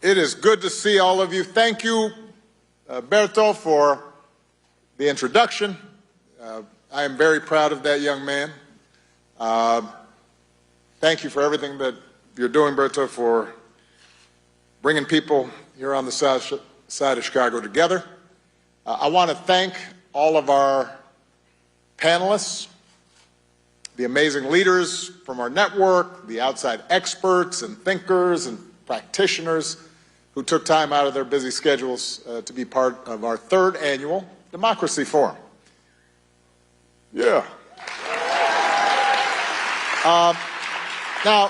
It is good to see all of you. Thank you, Berto, for the introduction. I am very proud of that young man. Thank you for everything that you're doing, Berto, for bringing people here on the south side of Chicago together. I want to thank all of our panelists, the amazing leaders from our network, the outside experts and thinkers and practitioners who took time out of their busy schedules to be part of our third annual Democracy Forum. Yeah. Now,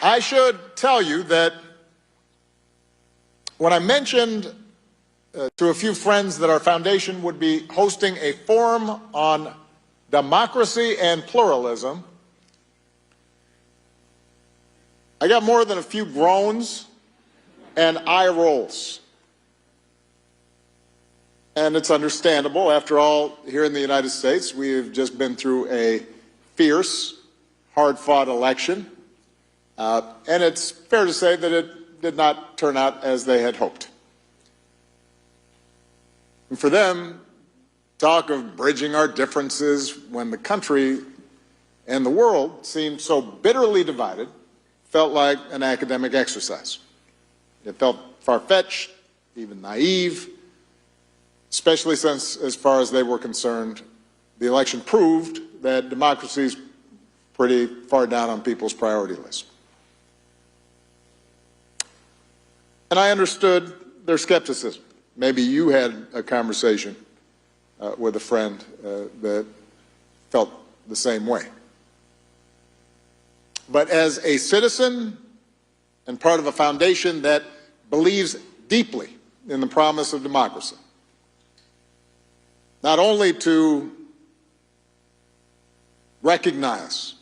I should tell you that when I mentioned to a few friends that our foundation would be hosting a forum on democracy and pluralism, I got more than a few groans and eye rolls. And it's understandable. After all, here in the United States, we have just been through a fierce, hard-fought election. And it's fair to say that it did not turn out as they had hoped. And for them, talk of bridging our differences when the country and the world seemed so bitterly divided felt like an academic exercise. It felt far-fetched, even naive, especially since, as far as they were concerned, the election proved that democracy is pretty far down on people's priority list. And I understood their skepticism. Maybe you had a conversation with a friend that felt the same way. But as a citizen and part of a foundation that believes deeply in the promise of democracy, not only to recognize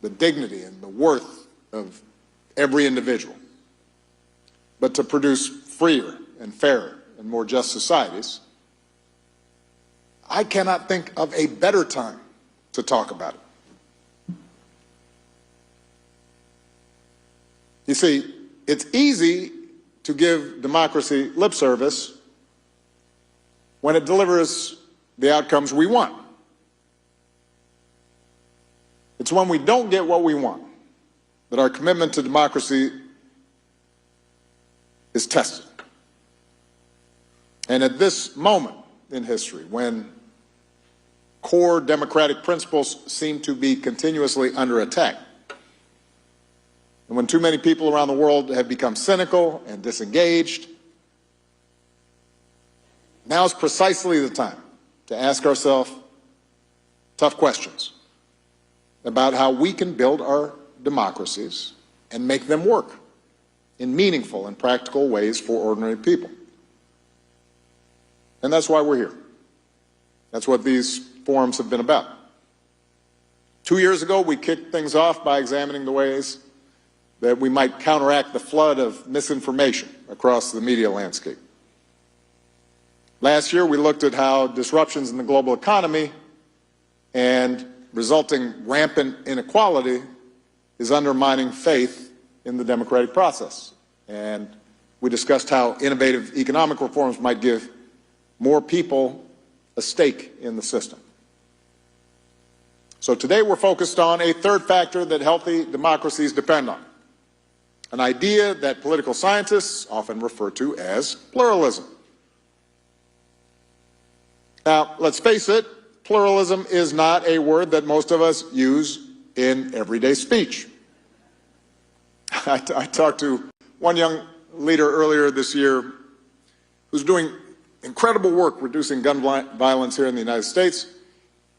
the dignity and the worth of every individual, but to produce freer and fairer and more just societies, I cannot think of a better time to talk about it. You see, it's easy to give democracy lip service when it delivers the outcomes we want. It's when we don't get what we want that our commitment to democracy is tested. And at this moment in history, when core democratic principles seem to be continuously under attack, and when too many people around the world have become cynical and disengaged, now is precisely the time to ask ourselves tough questions about how we can build our democracies and make them work in meaningful and practical ways for ordinary people. And that's why we're here. That's what these forums have been about. 2 years ago, we kicked things off by examining the ways that we might counteract the flood of misinformation across the media landscape. Last year, we looked at how disruptions in the global economy and resulting rampant inequality is undermining faith in the democratic process. And we discussed how innovative economic reforms might give more people a stake in the system. So today we're focused on a third factor that healthy democracies depend on, an idea that political scientists often refer to as pluralism. Now, let's face it, pluralism is not a word that most of us use in everyday speech. I talked to one young leader earlier this year who's doing incredible work reducing gun violence here in the United States,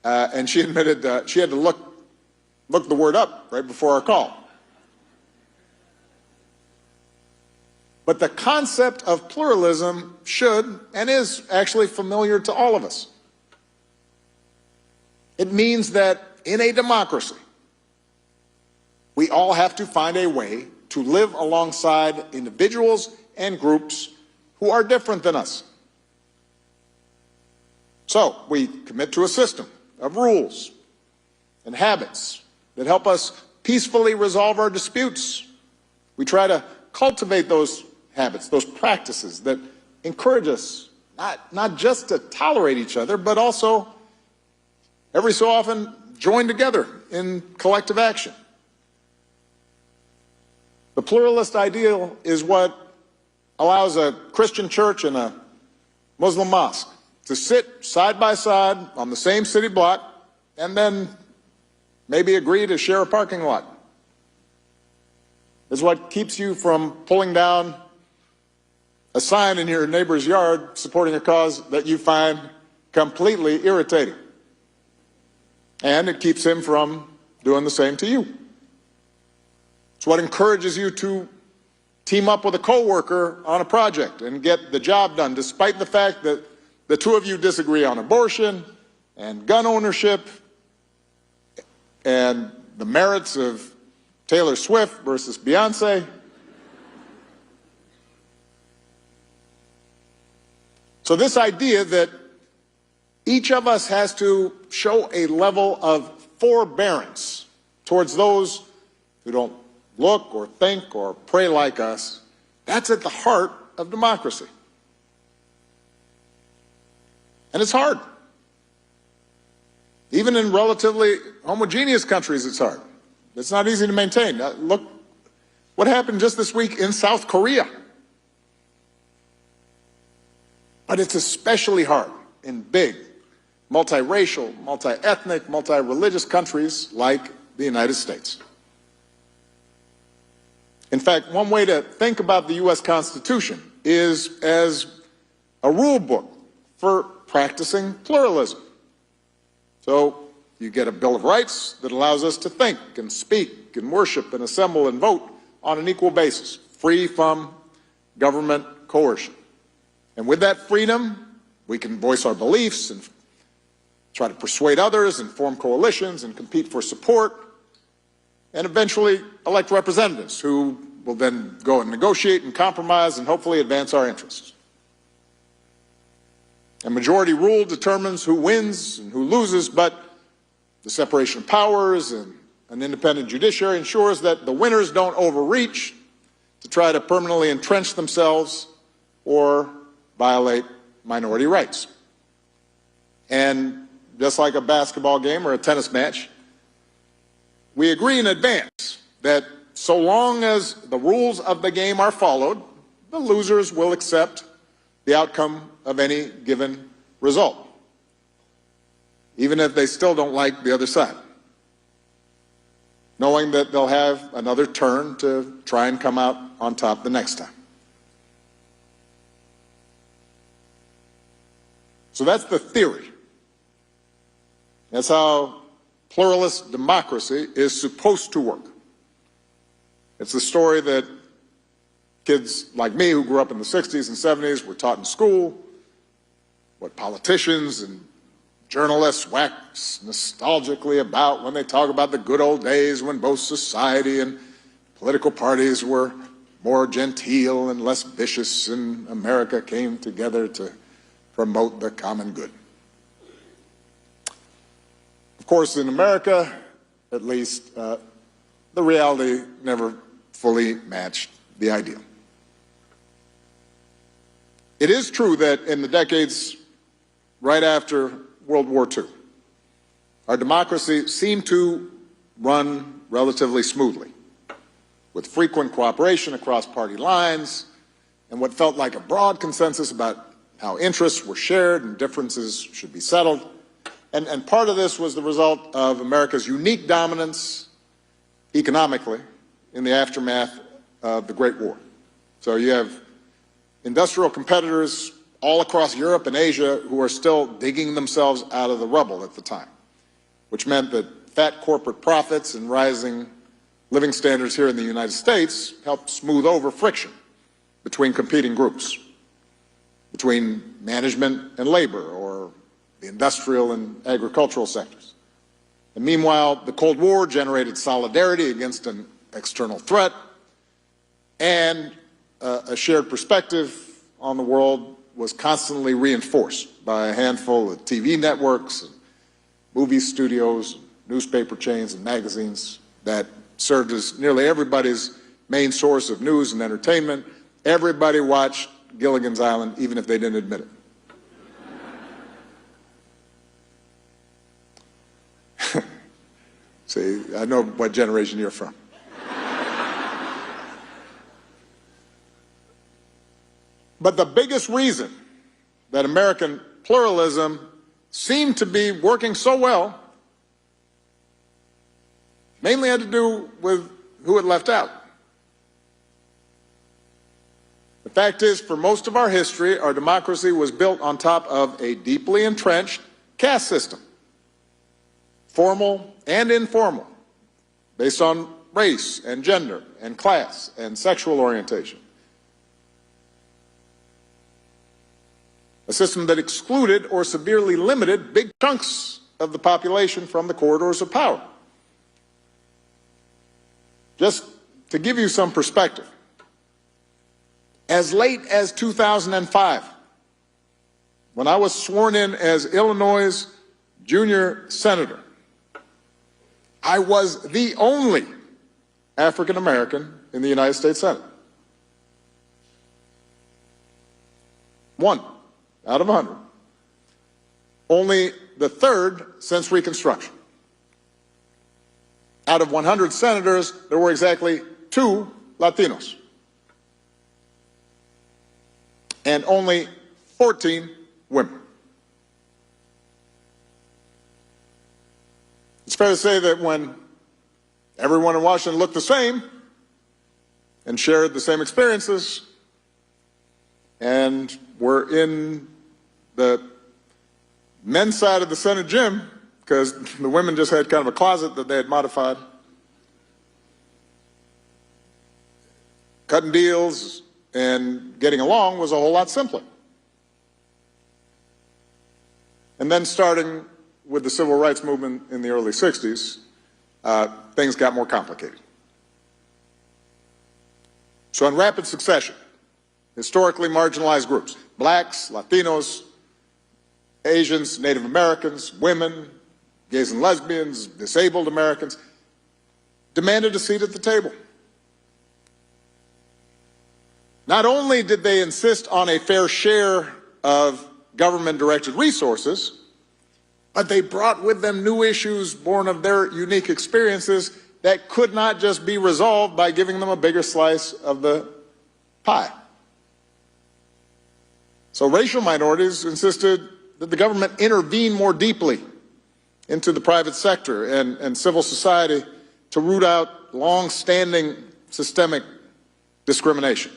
and she admitted she had to look the word up right before our call. But the concept of pluralism should and is actually familiar to all of us. It means that in a democracy, we all have to find a way to live alongside individuals and groups who are different than us. So we commit to a system of rules and habits that help us peacefully resolve our disputes. We try to cultivate those habits, those practices that encourage us not just to tolerate each other, but also every so often join together in collective action. The pluralist ideal is what allows a Christian church and a Muslim mosque to sit side by side on the same city block and then maybe agree to share a parking lot. It's what keeps you from pulling down a sign in your neighbor's yard supporting a cause that you find completely irritating. And it keeps him from doing the same to you. It's what encourages you to team up with a coworker on a project and get the job done, despite the fact that the two of you disagree on abortion and gun ownership and the merits of Taylor Swift versus Beyonce. So this idea that each of us has to show a level of forbearance towards those who don't look or think or pray like us, that's at the heart of democracy. And it's hard. Even in relatively homogeneous countries, it's hard. It's not easy to maintain. Look what happened just this week in South Korea. But it's especially hard in big, multiracial, multi-ethnic, multi-religious countries like the United States. In fact, one way to think about the U.S. Constitution is as a rule book for practicing pluralism. So you get a Bill of Rights that allows us to think and speak and worship and assemble and vote on an equal basis, free from government coercion. And with that freedom, we can voice our beliefs and try to persuade others and form coalitions and compete for support and eventually elect representatives who will then go and negotiate and compromise and hopefully advance our interests. And majority rule determines who wins and who loses, but the separation of powers and an independent judiciary ensures that the winners don't overreach to try to permanently entrench themselves or violate minority rights. And just like a basketball game or a tennis match, we agree in advance that so long as the rules of the game are followed, the losers will accept the outcome of any given result, even if they still don't like the other side, knowing that they'll have another turn to try and come out on top the next time. So that's the theory. That's how pluralist democracy is supposed to work. It's the story that kids like me who grew up in the 60s and 70s were taught in school, what politicians and journalists wax nostalgically about when they talk about the good old days when both society and political parties were more genteel and less vicious and America came together to promote the common good. Of course, in America, at least, the reality never fully matched the ideal. It is true that in the decades right after World War II, our democracy seemed to run relatively smoothly, with frequent cooperation across party lines and what felt like a broad consensus about how interests were shared and differences should be settled. And part of this was the result of America's unique dominance economically in the aftermath of the Great War. So you have industrial competitors all across Europe and Asia who are still digging themselves out of the rubble at the time, which meant that fat corporate profits and rising living standards here in the United States helped smooth over friction between competing groups, between management and labor, or the industrial and agricultural sectors. And meanwhile, the Cold War generated solidarity against an external threat and a shared perspective on the world was constantly reinforced by a handful of TV networks, and movie studios, newspaper chains, and magazines that served as nearly everybody's main source of news and entertainment. Everybody watched Gilligan's Island, even if they didn't admit it. See, I know what generation you're from. But the biggest reason that American pluralism seemed to be working so well mainly had to do with who it left out. The fact is, for most of our history, our democracy was built on top of a deeply entrenched caste system, formal and informal, based on race and gender and class and sexual orientation. A system that excluded or severely limited big chunks of the population from the corridors of power. Just to give you some perspective, as late as 2005, when I was sworn in as Illinois' junior senator, I was the only African American in the United States Senate. One out of 100. Only the third since Reconstruction. Out of 100 senators, there were exactly 2 Latinos. And only 14 women. It's fair to say that when everyone in Washington looked the same and shared the same experiences and were in the men's side of the Senate gym, because the women just had kind of a closet that they had modified, cutting deals and getting along was a whole lot simpler. And then starting with the civil rights movement in the early 60s, things got more complicated. So in rapid succession, historically marginalized groups, blacks, Latinos, Asians, Native Americans, women, gays and lesbians, disabled Americans, demanded a seat at the table. Not only did they insist on a fair share of government-directed resources, but they brought with them new issues born of their unique experiences that could not just be resolved by giving them a bigger slice of the pie. So racial minorities insisted that the government intervene more deeply into the private sector and civil society to root out long-standing systemic discrimination.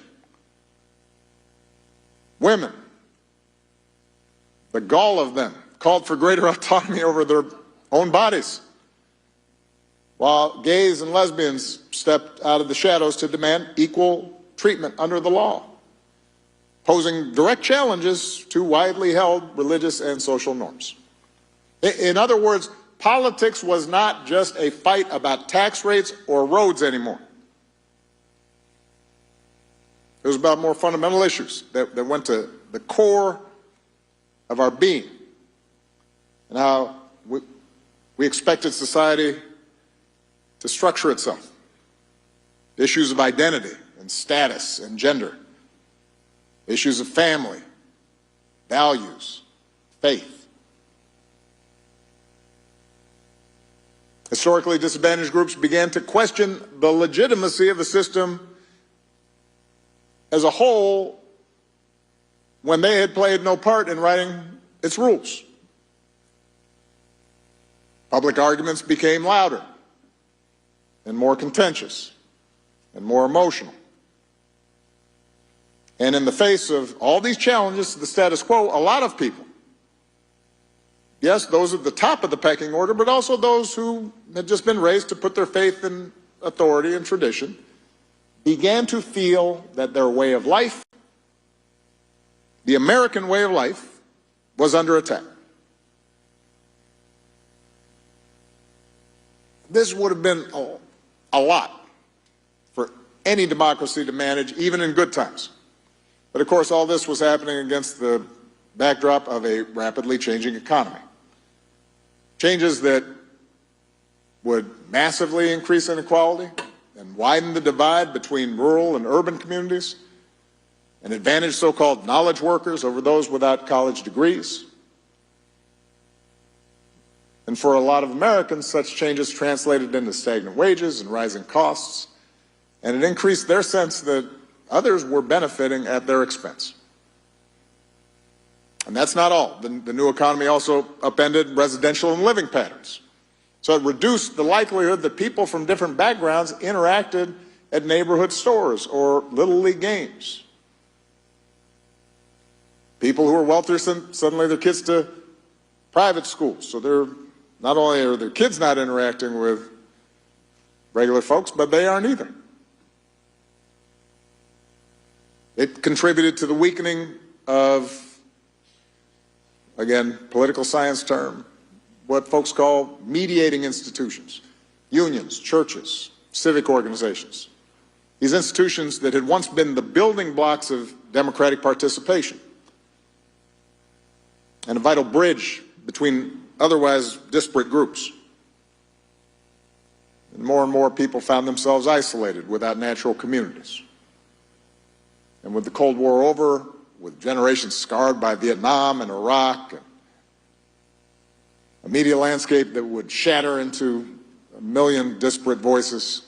Women, the gall of them, called for greater autonomy over their own bodies, while gays and lesbians stepped out of the shadows to demand equal treatment under the law, posing direct challenges to widely held religious and social norms. In other words, politics was not just a fight about tax rates or roads anymore. It was about more fundamental issues that went to the core of our being and how we expected society to structure itself. Issues of identity and status and gender. Issues of family, values, faith. Historically disadvantaged groups began to question the legitimacy of the system as a whole when they had played no part in writing its rules. Public arguments became louder and more contentious and more emotional. And in the face of all these challenges to the status quo, a lot of people, yes, those at the top of the pecking order, but also those who had just been raised to put their faith in authority and tradition, began to feel that their way of life, the American way of life, was under attack. This would have been a lot for any democracy to manage, even in good times. But of course, all this was happening against the backdrop of a rapidly changing economy. Changes that would massively increase inequality and widen the divide between rural and urban communities, and advantage so-called knowledge workers over those without college degrees. And for a lot of Americans, such changes translated into stagnant wages and rising costs, and it increased their sense that others were benefiting at their expense. And that's not all. The new economy also upended residential and living patterns. So it reduced the likelihood that people from different backgrounds interacted at neighborhood stores or Little League games. People who are wealthier send suddenly their kids to private schools, so they're not only are their kids not interacting with regular folks, but they aren't either. It contributed to the weakening of, again, political science term, what folks call mediating institutions, unions, churches, civic organizations. These institutions that had once been the building blocks of democratic participation and a vital bridge between otherwise disparate groups. And more people found themselves isolated without natural communities. And with the Cold War over, with generations scarred by Vietnam and Iraq, and a media landscape that would shatter into a million disparate voices,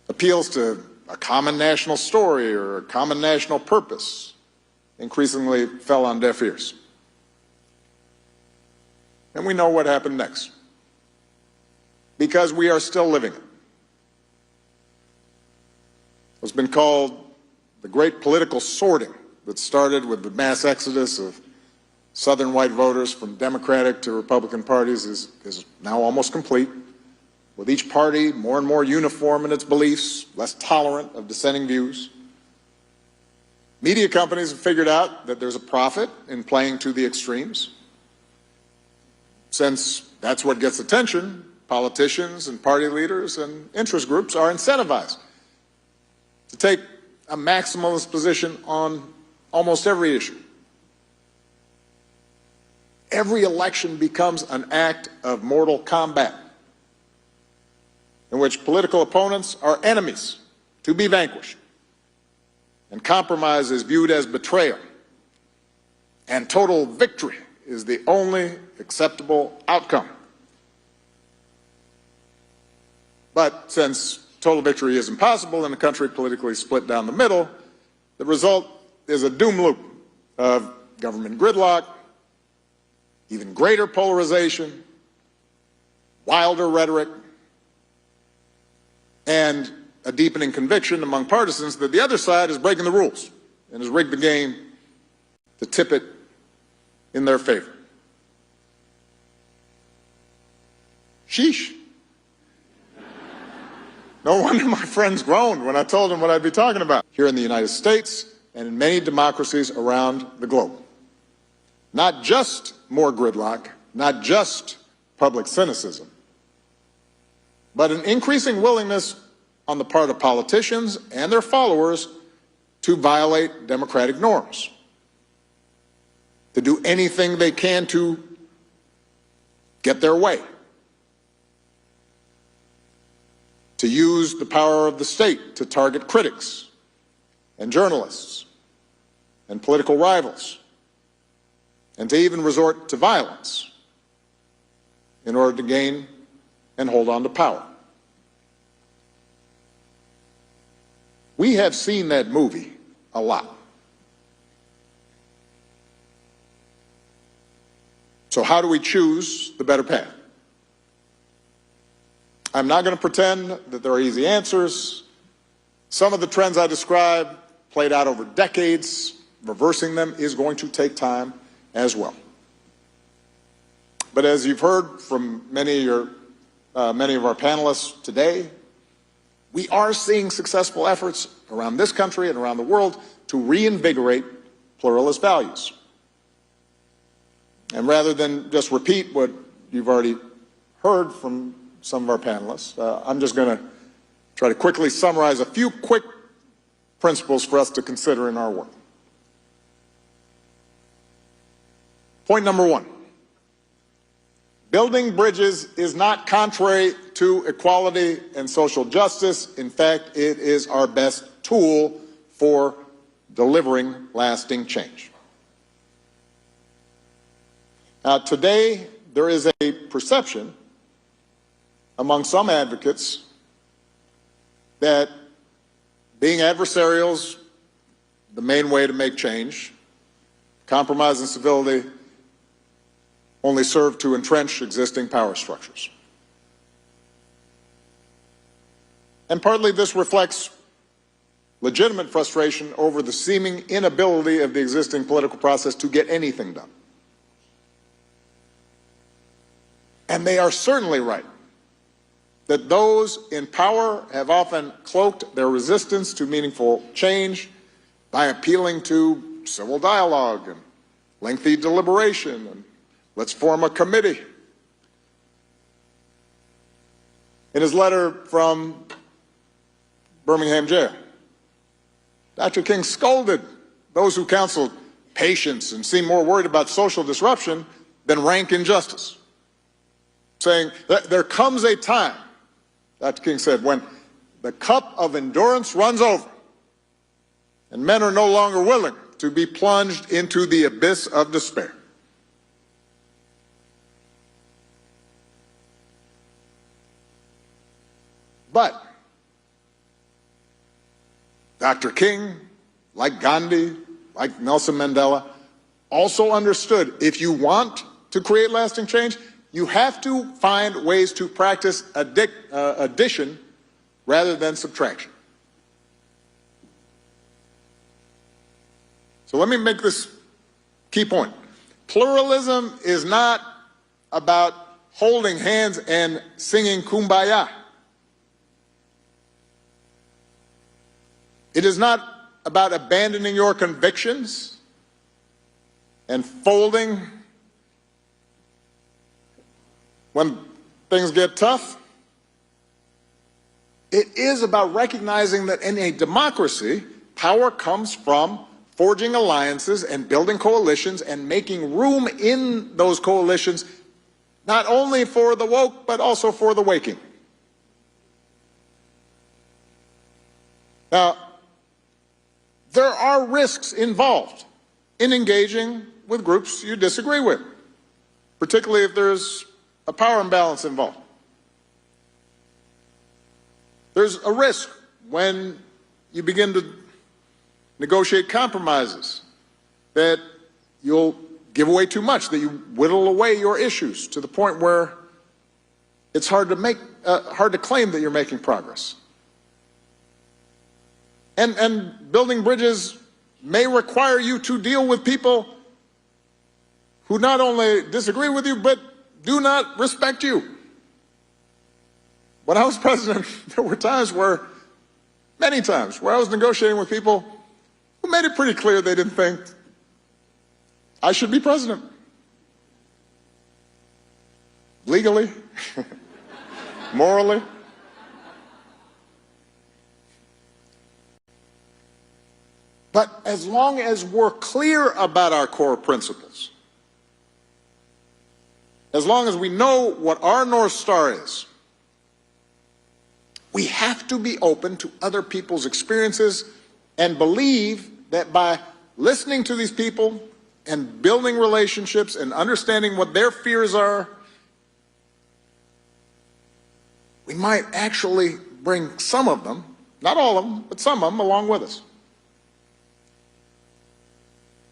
appeals to a common national story or a common national purpose increasingly fell on deaf ears. And we know what happened next, because we are still living it. What's been called the great political sorting that started with the mass exodus of Southern white voters from Democratic to Republican parties is now almost complete, with each party more and more uniform in its beliefs, less tolerant of dissenting views. Media companies have figured out that there's a profit in playing to the extremes. Since that's what gets attention, politicians and party leaders and interest groups are incentivized to take a maximalist position on almost every issue. Every election becomes an act of mortal combat in which political opponents are enemies to be vanquished, and compromise is viewed as betrayal, and total victory is the only acceptable outcome. But since total victory is impossible in a country politically split down the middle, the result is a doom loop of government gridlock, even greater polarization, wilder rhetoric, and a deepening conviction among partisans that the other side is breaking the rules and has rigged the game to tip it in their favor. Sheesh. No wonder my friends groaned when I told them what I'd be talking about. Here in the United States and in many democracies around the globe. Not just more gridlock, not just public cynicism, but an increasing willingness on the part of politicians and their followers to violate democratic norms, to do anything they can to get their way, to use the power of the state to target critics and journalists and political rivals, and to even resort to violence in order to gain and hold on to power. We have seen that movie a lot. So how do we choose the better path? I'm not going to pretend that there are easy answers. Some of the trends I described played out over decades. Reversing them is going to take time as well. But as you've heard from many of our panelists today, we are seeing successful efforts around this country and around the world to reinvigorate pluralist values. And rather than just repeat what you've already heard from some of our panelists, I'm just going to try to quickly summarize a few quick principles for us to consider in our work. Point number one, Building bridges is not contrary to equality and social justice. In fact, it is our best tool for delivering lasting change. Now, today, there is a perception among some advocates that being adversarial is the main way to make change. Compromise and civility only serve to entrench existing power structures. And partly this reflects legitimate frustration over the seeming inability of the existing political process to get anything done. And they are certainly right that those in power have often cloaked their resistance to meaningful change by appealing to civil dialogue and lengthy deliberation and let's form a committee. In his letter from Birmingham jail, Dr. King scolded those who counseled patience and seemed more worried about social disruption than rank injustice, saying that there comes a time, Dr. King said, when the cup of endurance runs over and men are no longer willing to be plunged into the abyss of despair. But Dr. King, like Gandhi, like Nelson Mandela, also understood if you want to create lasting change, you have to find ways to practice addition rather than subtraction. So let me make this key point. Pluralism is not about holding hands and singing Kumbaya. It is not about abandoning your convictions and folding when things get tough. It is about recognizing that in a democracy, power comes from forging alliances and building coalitions and making room in those coalitions, not only for the woke, but also for the waking. Now, there are risks involved in engaging with groups you disagree with, particularly if there's a power imbalance involved. There's a risk when you begin to negotiate compromises that you'll give away too much, that you whittle away your issues to the point where it's hard to claim that you're making progress. And building bridges may require you to deal with people who not only disagree with you, but do not respect you. When I was president, there were times where, many times, where I was negotiating with people who made it pretty clear they didn't think I should be president. Legally, morally. But as long as we're clear about our core principles, as long as we know what our North Star is, we have to be open to other people's experiences and believe that by listening to these people and building relationships and understanding what their fears are, we might actually bring some of them, not all of them, but some of them along with us.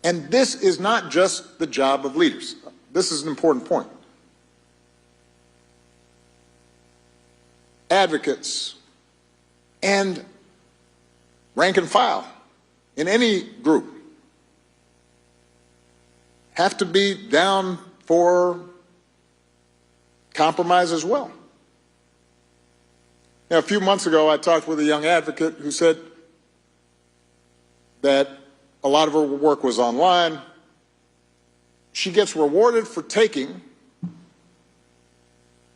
And this is not just the job of leaders. This is an important point. Advocates and rank and file in any group have to be down for compromise as well. Now, a few months ago, I talked with a young advocate who said that a lot of her work was online. She gets rewarded for taking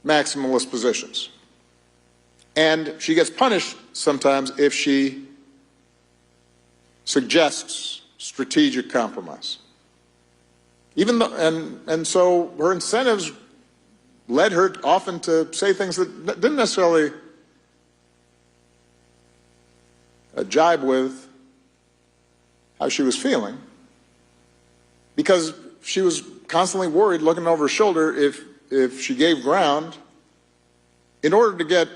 maximalist positions. And she gets punished sometimes if she suggests strategic compromise. Even though, and so her incentives led her often to say things that didn't necessarily jibe with how she was feeling, because she was constantly worried, looking over her shoulder, if she gave ground, in order to get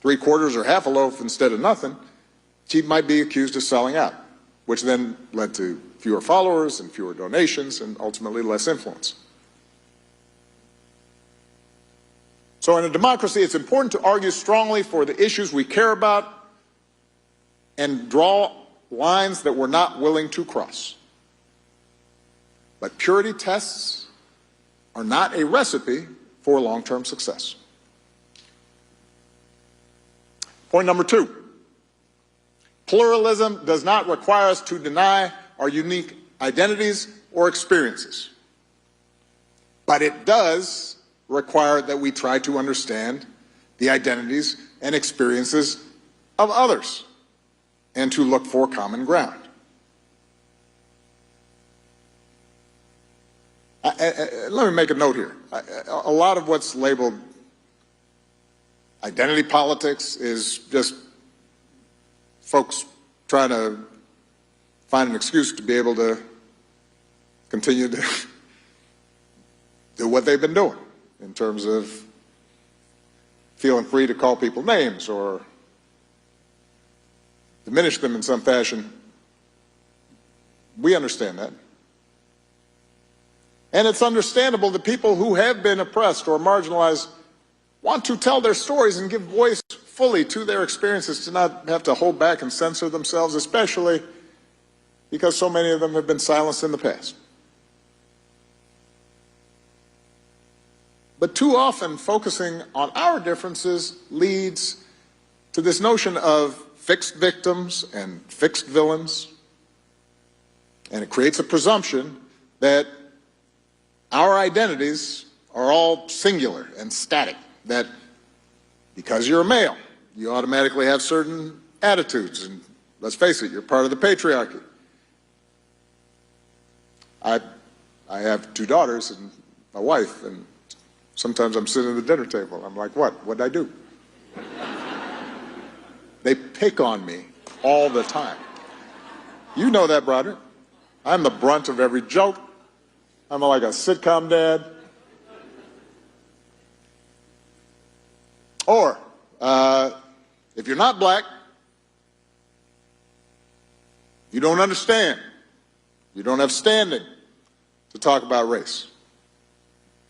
3/4 or half a loaf instead of nothing, she might be accused of selling out, which then led to fewer followers and fewer donations and ultimately less influence. So in a democracy, it's important to argue strongly for the issues we care about and draw lines that we're not willing to cross. But purity tests are not a recipe for long-term success. Point number 2, pluralism does not require us to deny our unique identities or experiences, but it does require that we try to understand the identities and experiences of others and to look for common ground. Let me make a note here. A lot of what's labeled identity politics is just folks trying to find an excuse to be able to continue to do what they've been doing in terms of feeling free to call people names or diminish them in some fashion. We understand that. And it's understandable that people who have been oppressed or marginalized want to tell their stories and give voice fully to their experiences, to not have to hold back and censor themselves, especially because so many of them have been silenced in the past. But too often, focusing on our differences leads to this notion of fixed victims and fixed villains, and it creates a presumption that our identities are all singular and static, that because you're a male, you automatically have certain attitudes, and let's face it, you're part of the patriarchy. I have 2 daughters and a wife, and sometimes I'm sitting at the dinner table. I'm like, what'd I do? They pick on me all the time. You know that, brother. I'm the brunt of every joke. I'm like a sitcom dad. Or, if you're not black, you don't understand. You don't have standing to talk about race.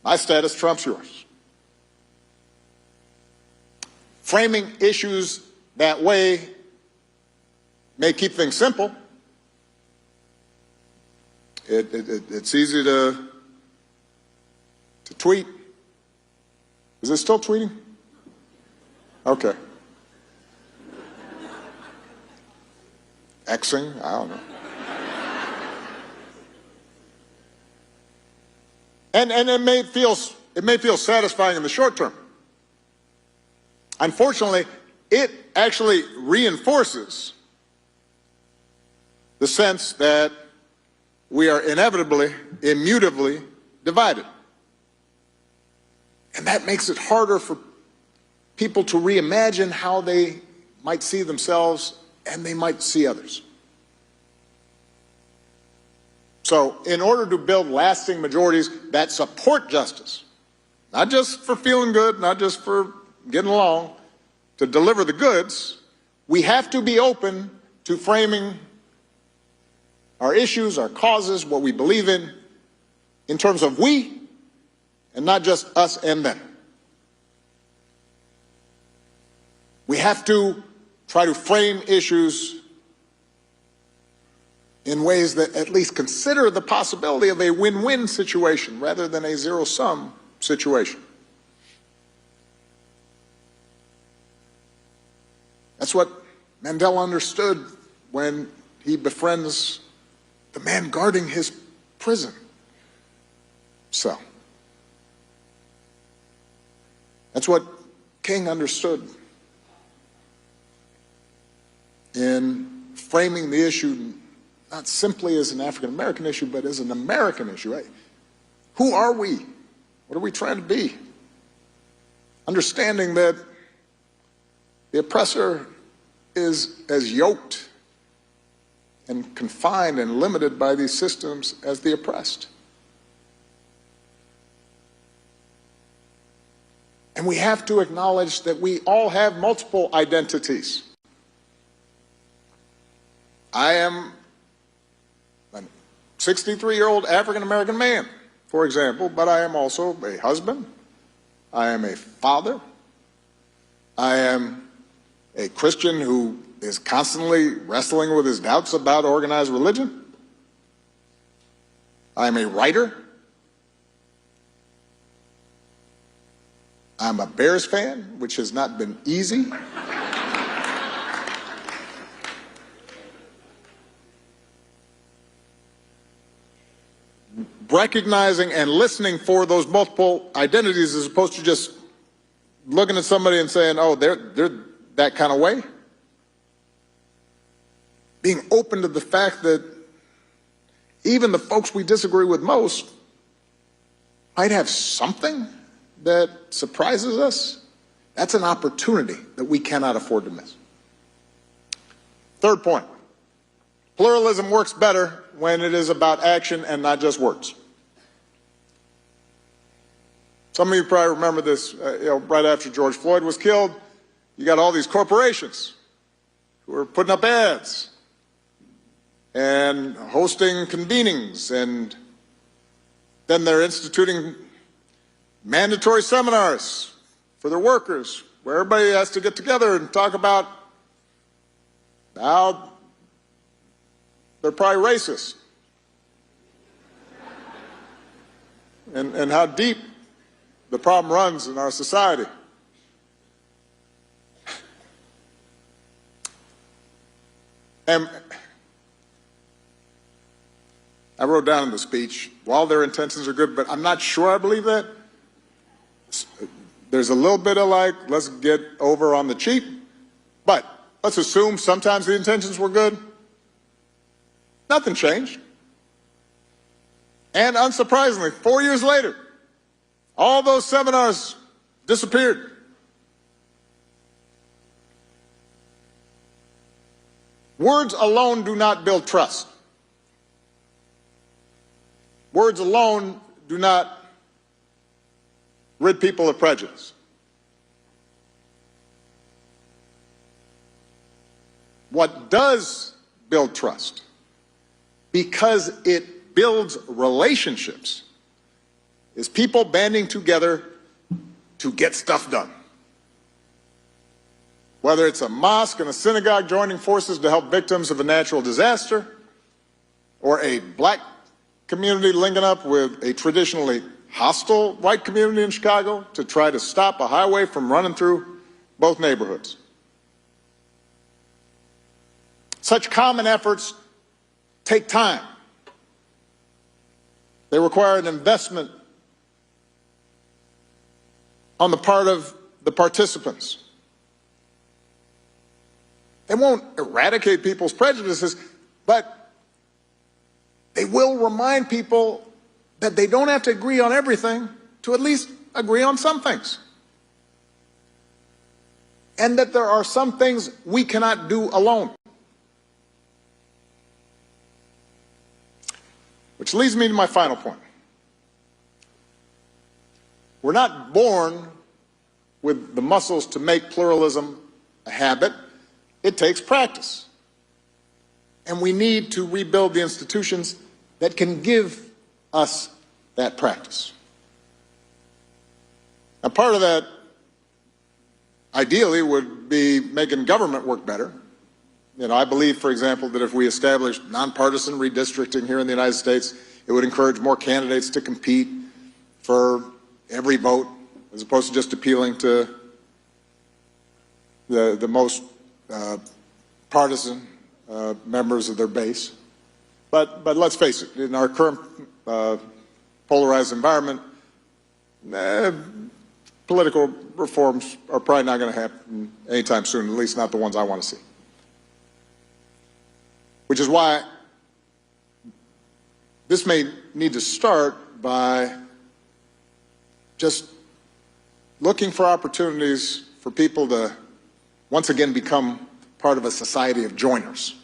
My status trumps yours. Framing issues that way may keep things simple. It's easy to tweet. Is it still tweeting? Okay. Xing? I don't know. And it may feel satisfying in the short term. Unfortunately, it actually reinforces the sense that we are inevitably, immutably divided. And that makes it harder for people to reimagine how they might see themselves and they might see others. So in order to build lasting majorities that support justice, not just for feeling good, not just for getting along, to deliver the goods, we have to be open to framing our issues, our causes, what we believe in terms of we, and not just us and them. We have to try to frame issues in ways that at least consider the possibility of a win-win situation rather than a zero-sum situation. That's what Mandela understood when he befriends the man guarding his prison cell. That's what King understood in framing the issue not simply as an African American issue, but as an American issue. Right? Who are we What are we trying to be? Understanding that the oppressor is as yoked and confined and limited by these systems as the oppressed. And we have to acknowledge that we all have multiple identities. I am a 63-year-old African-American man, for example, but I am also a husband, I am a father, I am a Christian who is constantly wrestling with his doubts about organized religion, I am a writer, I'm a Bears fan, which has not been easy. Recognizing and listening for those multiple identities as opposed to just looking at somebody and saying, oh, they're that kind of way. Being open to the fact that even the folks we disagree with most might have something that surprises us. That's an opportunity that we cannot afford to miss. Third point, pluralism works better when it is about action and not just words. Some of you probably remember this, right after George Floyd was killed, you got all these corporations who are putting up ads and hosting convenings, and then they're instituting mandatory seminars for their workers where everybody has to get together and talk about how they're probably racist and how deep the problem runs in our society. And I wrote down in the speech, while their intentions are good, but I'm not sure I believe that. There's a little bit of like, let's get over on the cheap, but let's assume sometimes the intentions were good. Nothing changed. And unsurprisingly, 4 years later, all those seminars disappeared. Words alone do not build trust. Words alone do not rid people of prejudice. What does build trust, because it builds relationships, is people banding together to get stuff done. Whether it's a mosque and a synagogue joining forces to help victims of a natural disaster, or a black community linking up with a traditionally hostile white community in Chicago to try to stop a highway from running through both neighborhoods. Such common efforts take time. They require an investment on the part of the participants. They won't eradicate people's prejudices, but they will remind people that they don't have to agree on everything to at least agree on some things. And that there are some things we cannot do alone. Which leads me to my final point. We're not born with the muscles to make pluralism a habit. It takes practice. And we need to rebuild the institutions that can give us that practice. Now, part of that, ideally, would be making government work better. I believe, for example, that if we established nonpartisan redistricting here in the United States, it would encourage more candidates to compete for every vote, as opposed to just appealing to the most partisan members of their base. But let's face it, in our current polarized environment, political reforms are probably not going to happen anytime soon, at least not the ones I want to see. Which is why this may need to start by just looking for opportunities for people to once again become part of a society of joiners.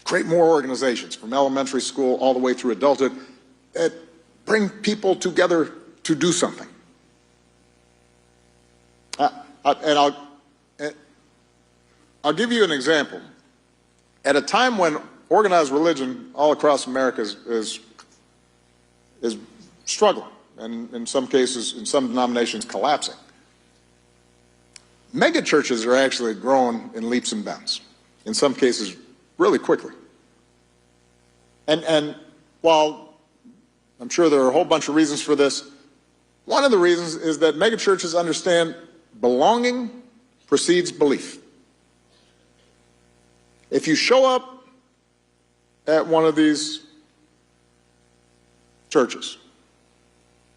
Create more organizations from elementary school all the way through adulthood that bring people together to do something. And I'll give you an example. At a time when organized religion all across America is struggling, and in some cases, in some denominations, collapsing, mega churches are actually growing in leaps and bounds, in some cases really quickly. And while I'm sure there are a whole bunch of reasons for this, one of the reasons is that mega churches understand belonging precedes belief. If you show up at one of these churches,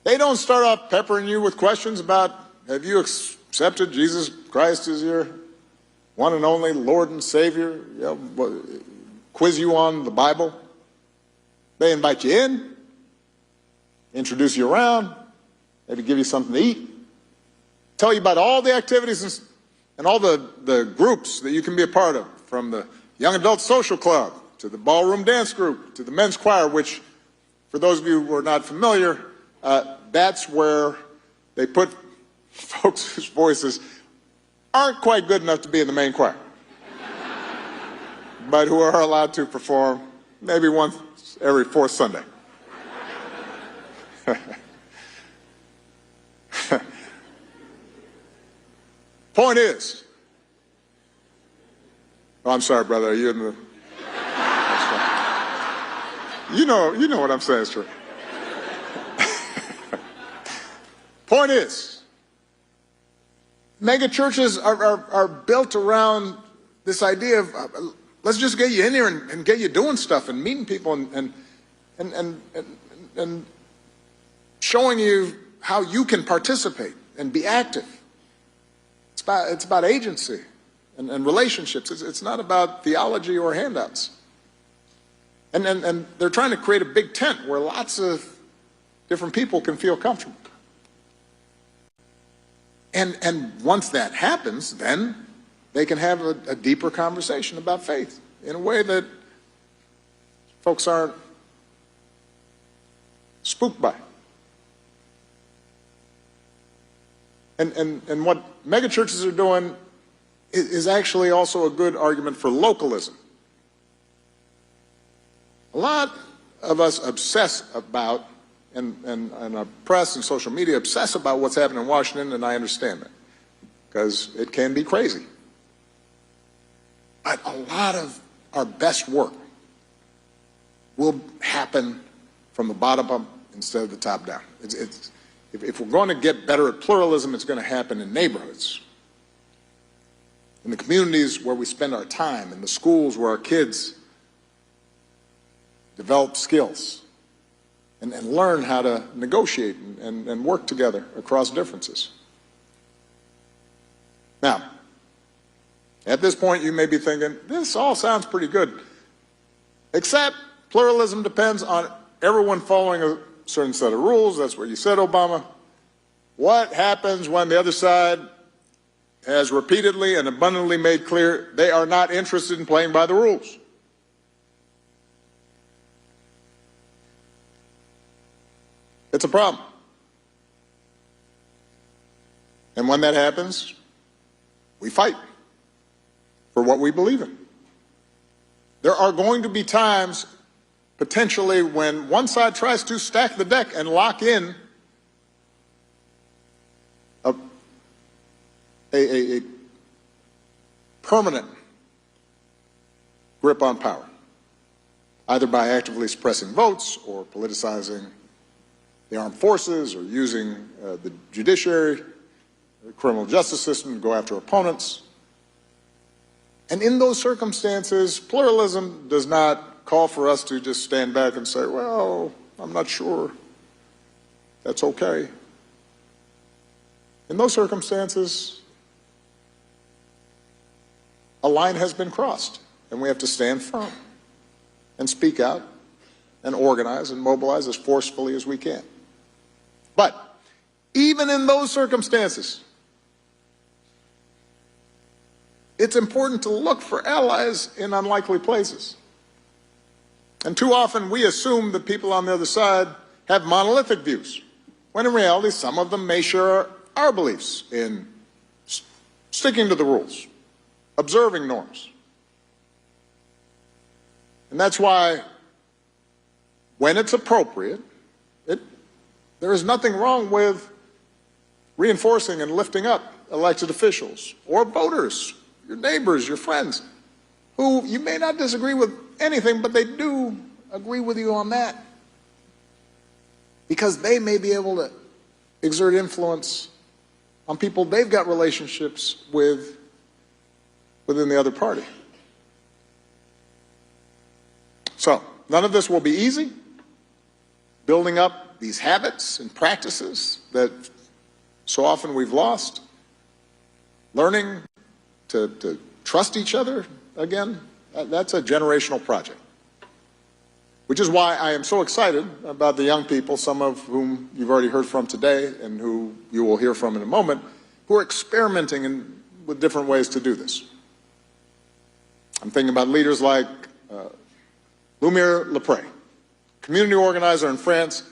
they don't start off peppering you with questions about, have you accepted Jesus Christ as your one and only Lord and Savior? Quiz you on the Bible. They invite you in, introduce you around, maybe give you something to eat, tell you about all the activities and all the groups that you can be a part of, from the Young Adult Social Club to the Ballroom Dance Group to the Men's Choir, which, for those of you who are not familiar, that's where they put folks whose voices aren't quite good enough to be in the main choir, but who are allowed to perform maybe once every fourth Sunday. Point is, oh, I'm sorry, brother, are you in the... You know what I'm saying is true. Point is, mega churches are built around this idea of let's just get you in here and get you doing stuff and meeting people and showing you how you can participate and be active. It's about agency and relationships. It's not about theology or handouts. And they're trying to create a big tent where lots of different people can feel comfortable. And once that happens, then they can have a deeper conversation about faith in a way that folks aren't spooked by. And what megachurches are doing is actually also a good argument for localism. A lot of us obsess about, and our press and social media obsess about what's happening in Washington, and I understand that, because it can be crazy. But a lot of our best work will happen from the bottom up instead of the top down. If we're going to get better at pluralism, it's going to happen in neighborhoods, in the communities where we spend our time, in the schools where our kids develop skills and learn how to negotiate and work together across differences. Now, at this point, you may be thinking, this all sounds pretty good, except pluralism depends on everyone following a certain set of rules. That's what you said, Obama. What happens when the other side has repeatedly and abundantly made clear they are not interested in playing by the rules? It's a problem. And when that happens, we fight for what we believe in. There are going to be times, potentially, when one side tries to stack the deck and lock in a permanent grip on power, either by actively suppressing votes or politicizing the armed forces or using the judiciary, the criminal justice system to go after opponents. And in those circumstances, pluralism does not call for us to just stand back and say, well, I'm not sure that's okay. In those circumstances, a line has been crossed, and we have to stand firm and speak out and organize and mobilize as forcefully as we can. But even in those circumstances, it's important to look for allies in unlikely places. And too often we assume that people on the other side have monolithic views, when in reality some of them may share our beliefs in sticking to the rules, observing norms. And that's why, when it's appropriate, there is nothing wrong with reinforcing and lifting up elected officials or voters, your neighbors, your friends, who you may not disagree with anything, but they do agree with you on that, because they may be able to exert influence on people they've got relationships with within the other party. So, none of this will be easy. Building up these habits and practices that so often we've lost, learning to trust each other again, that's a generational project. Which is why I am so excited about the young people, some of whom you've already heard from today and who you will hear from in a moment, who are experimenting with different ways to do this. I'm thinking about leaders like Lumiere Lepre, community organizer in France,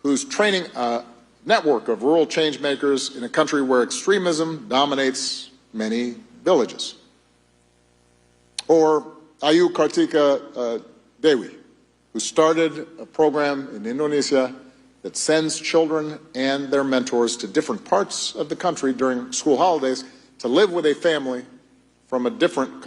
who's training a network of rural change makers in a country where extremism dominates many villages. Or Ayu Kartika Dewi, who started a program in Indonesia that sends children and their mentors to different parts of the country during school holidays to live with a family from a different